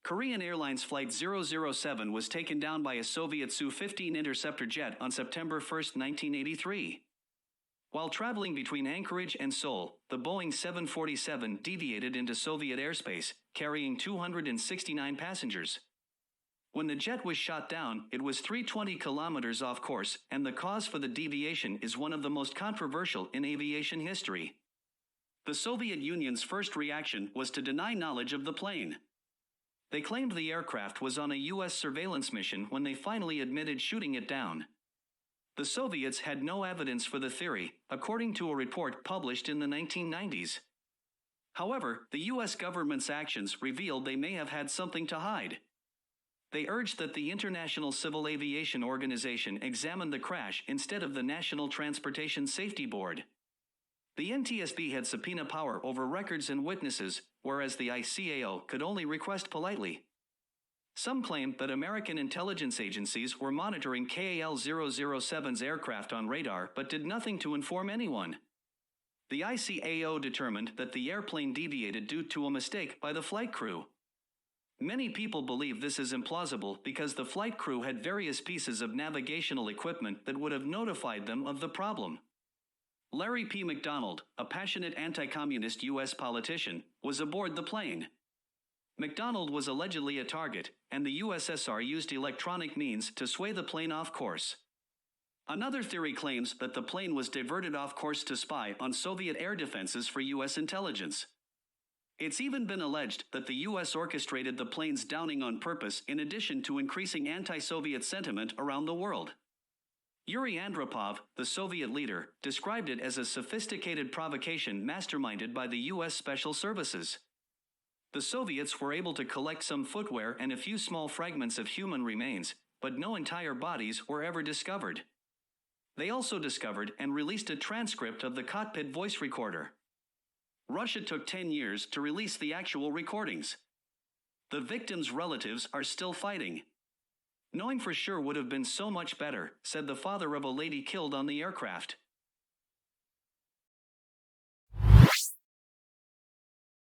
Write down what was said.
Korean Airlines Flight 007 was taken down by a Soviet Su-15 interceptor jet on September 1, 1983. While traveling between Anchorage and Seoul, the Boeing 747 deviated into Soviet airspace, carrying 269 passengers. When the jet was shot down, it was 320 kilometers off course, and the cause for the deviation is one of the most controversial in aviation history. The Soviet Union's first reaction was to deny knowledge of the plane. They claimed the aircraft was on a U.S. surveillance mission when they finally admitted shooting it down. The Soviets had no evidence for the theory, according to a report published in the 1990s. However, the U.S. government's actions revealed they may have had something to hide. They urged that the International Civil Aviation Organization examine the crash instead of the National Transportation Safety Board. The NTSB had subpoena power over records and witnesses, whereas the ICAO could only request politely. Some claim that American intelligence agencies were monitoring KAL-007's aircraft on radar but did nothing to inform anyone. The ICAO determined that the airplane deviated due to a mistake by the flight crew. Many people believe this is implausible because the flight crew had various pieces of navigational equipment that would have notified them of the problem. Larry P. McDonald, a passionate anti-communist U.S. politician, was aboard the plane. McDonald was allegedly a target, and the USSR used electronic means to sway the plane off course. Another theory claims that the plane was diverted off course to spy on Soviet air defenses for U.S. intelligence. It's even been alleged that the U.S. orchestrated the plane's downing on purpose in addition to increasing anti-Soviet sentiment around the world. Yuri Andropov, the Soviet leader, described it as a sophisticated provocation masterminded by the U.S. Special Services. The Soviets were able to collect some footwear and a few small fragments of human remains, but no entire bodies were ever discovered. They also discovered and released a transcript of the cockpit voice recorder. Russia took 10 years to release the actual recordings. The victims' relatives are still fighting. Knowing for sure would have been so much better, said the father of a lady killed on the aircraft.